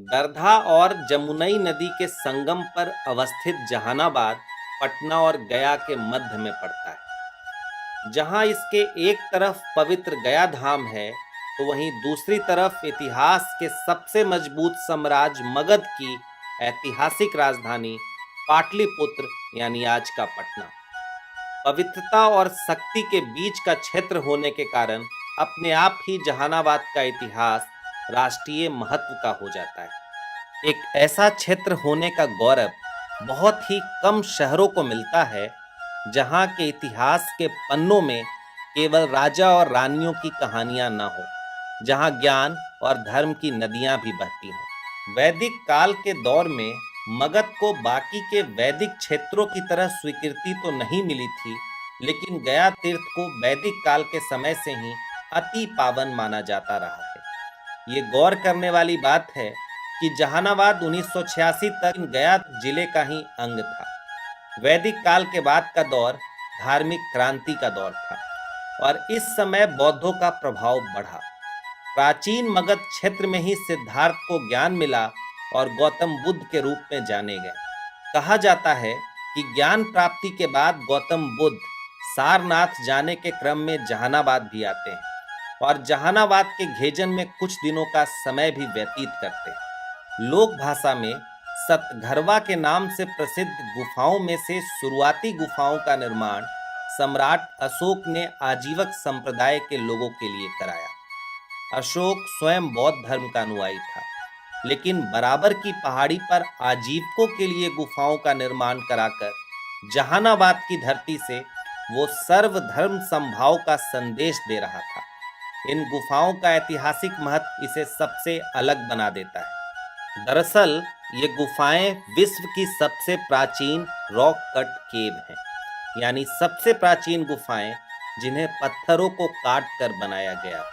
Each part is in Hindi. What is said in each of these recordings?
दरधा और जमुनई नदी के संगम पर अवस्थित जहानाबाद पटना और गया के मध्य में पड़ता है। जहां इसके एक तरफ पवित्र गया धाम है, तो वहीं दूसरी तरफ इतिहास के सबसे मजबूत साम्राज्य मगध की ऐतिहासिक राजधानी पाटलिपुत्र यानी आज का पटना। पवित्रता और शक्ति के बीच का क्षेत्र होने के कारण अपने आप ही जहानाबाद का इतिहास राष्ट्रीय महत्व का हो जाता है। एक ऐसा क्षेत्र होने का गौरव बहुत ही कम शहरों को मिलता है, जहां के इतिहास के पन्नों में केवल राजा और रानियों की कहानियां न हो, जहां ज्ञान और धर्म की नदियां भी बहती हों। वैदिक काल के दौर में मगध को बाकी के वैदिक क्षेत्रों की तरह स्वीकृति तो नहीं मिली थी, लेकिन गया तीर्थ को वैदिक काल के समय से ही अति पावन माना जाता रहा है। ये गौर करने वाली बात है कि जहानाबाद 1986 तक गया जिले का ही अंग था। वैदिक काल के बाद का दौर धार्मिक क्रांति का दौर था और इस समय बौद्धों का प्रभाव बढ़ा। प्राचीन मगध क्षेत्र में ही सिद्धार्थ को ज्ञान मिला और गौतम बुद्ध के रूप में जाने गए। कहा जाता है कि ज्ञान प्राप्ति के बाद गौतम बुद्ध सारनाथ जाने के क्रम में जहानाबाद भी आते हैं और जहानाबाद के घेजन में कुछ दिनों का समय भी व्यतीत करते हैं। लोक भाषा में सतघरवा के नाम से प्रसिद्ध गुफाओं में से शुरुआती गुफाओं का निर्माण सम्राट अशोक ने आजीवक संप्रदाय के लोगों के लिए कराया। अशोक स्वयं बौद्ध धर्म का अनुयायी था, लेकिन बराबर की पहाड़ी पर आजीवकों के लिए गुफाओं का निर्माण कराकर जहानाबाद की धरती से वो सर्वधर्म समभाव का संदेश दे रहा था। इन गुफाओं का ऐतिहासिक महत्व इसे सबसे अलग बना देता है। दरअसल ये गुफाएं विश्व की सबसे प्राचीन रॉक कट केव हैं, यानी सबसे प्राचीन गुफाएं जिन्हें पत्थरों को काट कर बनाया गया।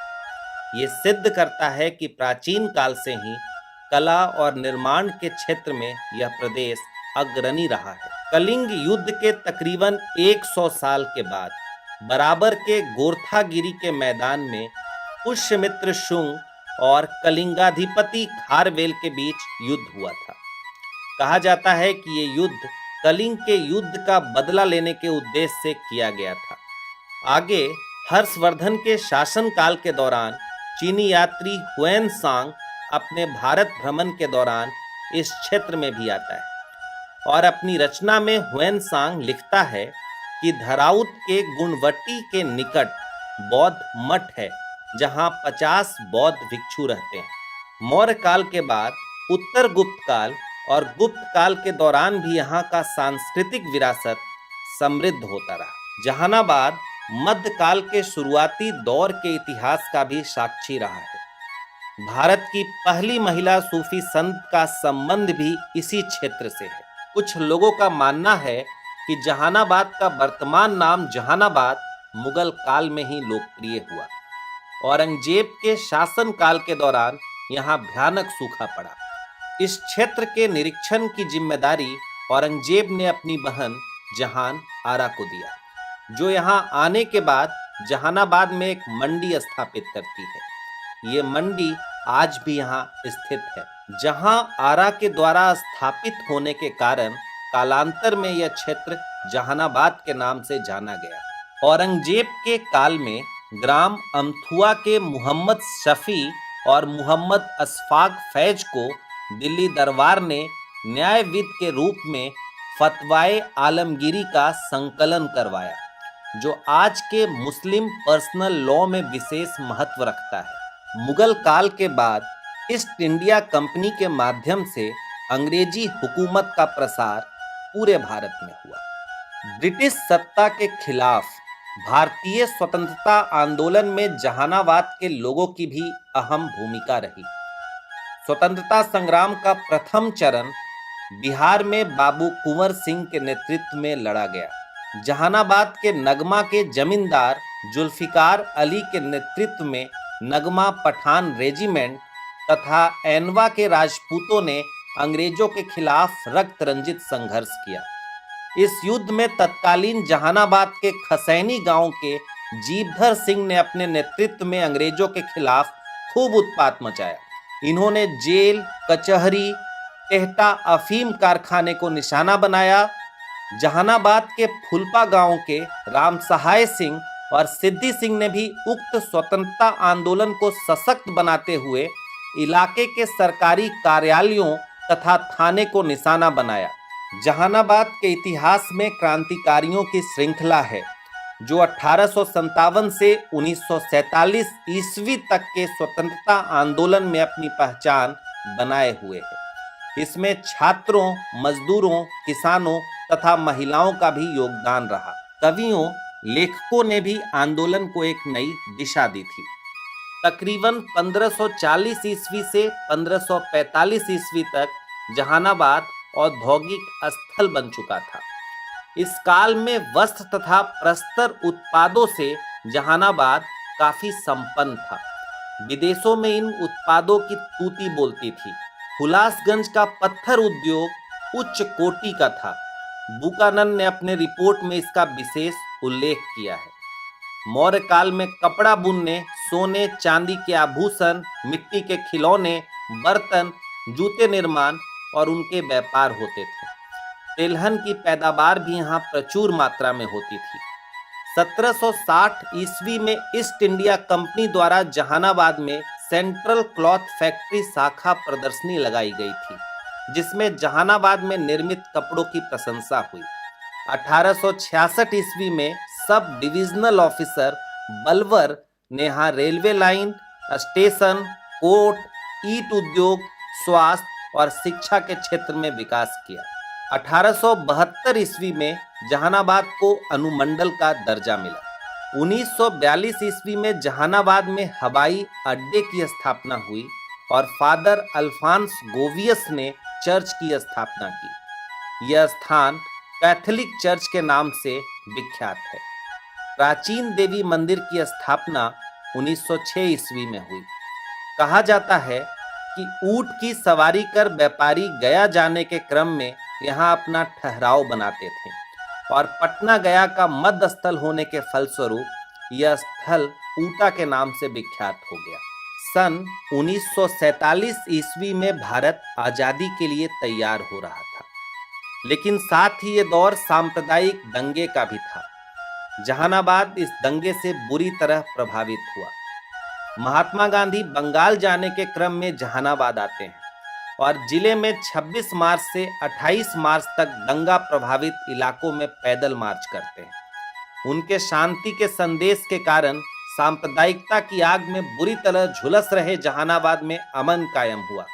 ये सिद्ध करता है कि प्राचीन काल से ही कला और निर्माण के क्षेत्र में यह प्रदेश अग्रणी रहा है। कलिंग युद्ध के तकरीबन 100 साल के बाद बराबर के गोरथागिरी के मैदान में पुष्यमित्र शुंग और कलिंगाधिपति खारवेल के बीच युद्ध हुआ था। कहा जाता है कि ये युद्ध कलिंग के युद्ध का बदला लेने के उद्देश्य से किया गया था। आगे हर्षवर्धन के शासनकाल के दौरान चीनी यात्री हुएन सांग अपने भारत भ्रमण के दौरान इस क्षेत्र में भी आता है और अपनी रचना में हुएन सांग लिखता है कि धराउत के गुणवटी के निकट बौद्ध मठ है, जहां 50 बौद्ध भिक्षु रहते हैं। मौर्य काल के बाद उत्तर गुप्त काल और गुप्त काल के दौरान भी यहाँ का सांस्कृतिक विरासत समृद्ध होता रहा। जहानाबाद मध्यकाल के शुरुआती दौर के इतिहास का भी साक्षी रहा है। भारत की पहली महिला सूफी संत का संबंध भी इसी क्षेत्र से है। कुछ लोगों का मानना है कि जहानाबाद का वर्तमान नाम जहानाबाद मुगल काल में ही लोकप्रिय हुआ। औरंगजेब के शासन काल के दौरान यहाँ भयानक सूखा पड़ा। इस क्षेत्र के निरीक्षण की जिम्मेदारी औरंगजेब ने अपनी बहन जहान आरा को दिया, जो यहाँ आने के बाद जहानाबाद में एक मंडी स्थापित करती है। ये मंडी आज भी यहाँ स्थित है। जहां आरा के द्वारा स्थापित होने के कारण कालांतर में यह क्षेत्र जहानाबाद के नाम से जाना गया। औरंगजेब के काल में ग्राम अमथुआ के मुहम्मद शफी और मुहम्मद अशफाक फैज को दिल्ली दरबार ने न्यायविद के रूप में फतवाए आलमगीरी का संकलन करवाया, जो आज के मुस्लिम पर्सनल लॉ में विशेष महत्व रखता है। मुगल काल के बाद ईस्ट इंडिया कंपनी के माध्यम से अंग्रेजी हुकूमत का प्रसार पूरे भारत में हुआ। ब्रिटिश सत्ता के खिलाफ भारतीय स्वतंत्रता आंदोलन में जहानाबाद के लोगों की भी अहम भूमिका रही। स्वतंत्रता संग्राम का प्रथम चरण बिहार में बाबू कुंवर सिंह के नेतृत्व में लड़ा गया। जहानाबाद के नगमा के जमींदार जुल्फिकार अली के नेतृत्व में नगमा पठान रेजिमेंट तथा एनवा के राजपूतों ने अंग्रेजों के खिलाफ रक्त रंजित संघर्ष किया। इस युद्ध में तत्कालीन जहानाबाद के खसैनी गांव के जीवधर सिंह ने अपने नेतृत्व में अंग्रेजों के खिलाफ खूब उत्पात मचाया। इन्होंने जेल, कचहरी, टेहटा अफीम कारखाने को निशाना बनाया। जहानाबाद के फुलपा गांव के राम सहाय सिंह और सिद्धि सिंह ने भी उक्त स्वतंत्रता आंदोलन को सशक्त बनाते हुए इलाके के सरकारी कार्यालयों तथा थाने को निशाना बनाया। जहानाबाद के इतिहास में क्रांतिकारियों की श्रृंखला है जो 1857 से 1947 ईस्वी तक के स्वतंत्रता आंदोलन में अपनी पहचान बनाए हुए है। इसमें छात्रों, मजदूरों, किसानों तथा महिलाओं का भी योगदान रहा। कवियों, लेखकों ने भी आंदोलन को एक नई दिशा दी थी। तकरीबन 1540 ईस्वी से 1545 ईस्वी तक जहानाबाद औद्योगिक स्थल बन चुका था। इस काल में वस्त्र तथा प्रस्तर उत्पादों से जहानाबाद काफी संपन्न था। विदेशों में इन उत्पादों की तूती बोलती थी। हुलासगंज का पत्थर उद्योग उच्च कोटि का था। बुकानन ने अपने रिपोर्ट में इसका विशेष उल्लेख किया है। मौर्य काल में कपड़ा बुनने, सोने चांदी के आभूषण, मिट्टी के खिलौने, बर्तन, जूते निर्माण और उनके व्यापार होते थे। तेलहन की पैदावार भी यहाँ प्रचुर मात्रा में होती थी। 1760 ईस्वी में ईस्ट इंडिया कंपनी द्वारा जहानाबाद में सेंट्रल क्लॉथ फैक्ट्री शाखा प्रदर्शनी लगाई गई थी, जिसमें जहानाबाद में निर्मित कपड़ों की प्रशंसा हुई। 1866 ईस्वी में सब डिविजनल ऑफिसर बलवर ने यहाँ रेलवे लाइन, स्टेशन, कोर्ट, ईट उद्योग, स्वास्थ्य और शिक्षा के क्षेत्र में विकास किया। 1872 ईस्वी में जहानाबाद को अनुमंडल का दर्जा मिला। 1942 ईस्वी में जहानाबाद में हवाई अड्डे की स्थापना हुई और फादर अल्फांस गोवियस ने चर्च की स्थापना की। यह स्थान कैथोलिक चर्च के नाम से विख्यात है। प्राचीन देवी मंदिर की स्थापना 1906 ईस्वी में हुई। कहा जाता है कि ऊंट की सवारी कर व्यापारी गया जाने के क्रम में यहाँ अपना ठहराव बनाते थे और पटना गया का मध्य स्थल होने के फलस्वरूप यह स्थल ऊटा के नाम से विख्यात हो गया। सन 1947 ईस्वी में भारत आजादी के लिए तैयार हो रहा था, लेकिन साथ ही ये दौर सांप्रदायिक दंगे का भी था। जहानाबाद इस दंगे से बुरी तरह प्रभावित हुआ। महात्मा गांधी बंगाल जाने के क्रम में जहानाबाद आते हैं और जिले में 26 मार्च से 28 मार्च तक दंगा प्रभावित इलाकों में पैदल मार्च करते हैं। उनके शांति के संदेश के कारण सांप्रदायिकता की आग में बुरी तरह झुलस रहे जहानाबाद में अमन कायम हुआ।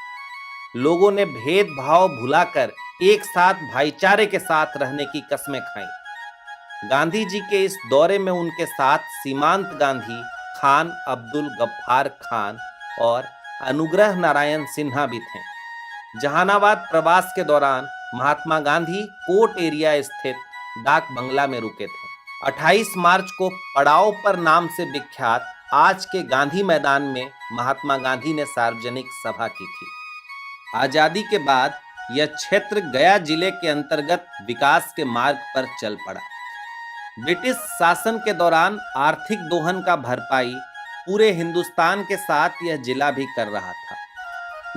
लोगों ने भेदभाव भुलाकर एक साथ भाईचारे के साथ रहने की कस्में खाईं। गांधी जी के इस दौरे में उनके साथ सीमांत गांधी, खान अब्दुल गफ्फार खान और अनुग्रह नारायण सिन्हा भी थे। जहानाबाद प्रवास के दौरान महात्मा गांधी कोर्ट एरिया स्थित डाक बंगला में रुके थे। 28 मार्च को पड़ाव पर नाम से विख्यात आज के गांधी मैदान में महात्मा गांधी ने सार्वजनिक सभा की थी। आजादी के बाद यह क्षेत्र गया जिले के अंतर्गत विकास के मार्ग पर चल पड़ा। ब्रिटिश शासन के दौरान आर्थिक दोहन का भरपाई पूरे हिंदुस्तान के साथ यह जिला भी कर रहा था,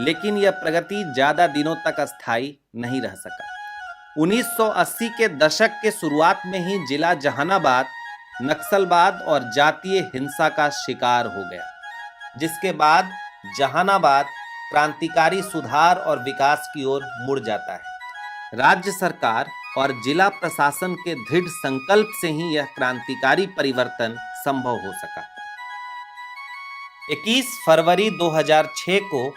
लेकिन यह प्रगति ज्यादा दिनों तक अस्थायी नहीं रह सका। 1980 के दशक के शुरुआत में ही जिला जहानाबाद नक्सलवाद और जातीय हिंसा का शिकार हो गया, जिसके बाद जहानाबाद क्रांतिकारी सुधार और विकास की ओर मुड़ जाता है। राज्य सरकार और जिला प्रशासन के दृढ़ संकल्प से ही यह क्रांतिकारी परिवर्तन संभव हो सका। 21 फरवरी 2006 को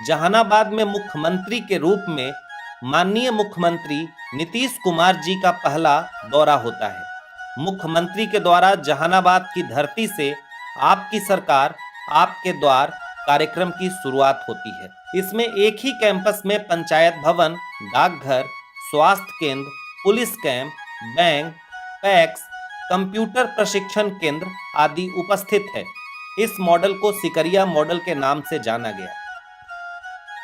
जहानाबाद में मुख्यमंत्री के रूप में माननीय मुख्यमंत्री नीतीश कुमार जी का पहला दौरा होता है। मुख्यमंत्री के द्वारा जहानाबाद की धरती से आपकी सरकार आपके द्वार कार्यक्रम की शुरुआत होती है। इसमें एक ही कैंपस में पंचायत भवन, डाकघर, स्वास्थ्य केंद्र, police camp, bank, PACS, computer प्रशिक्षण केंद्र आदि उपस्थित है। इस मॉडल को सिकरिया मॉडल के नाम से जाना गया।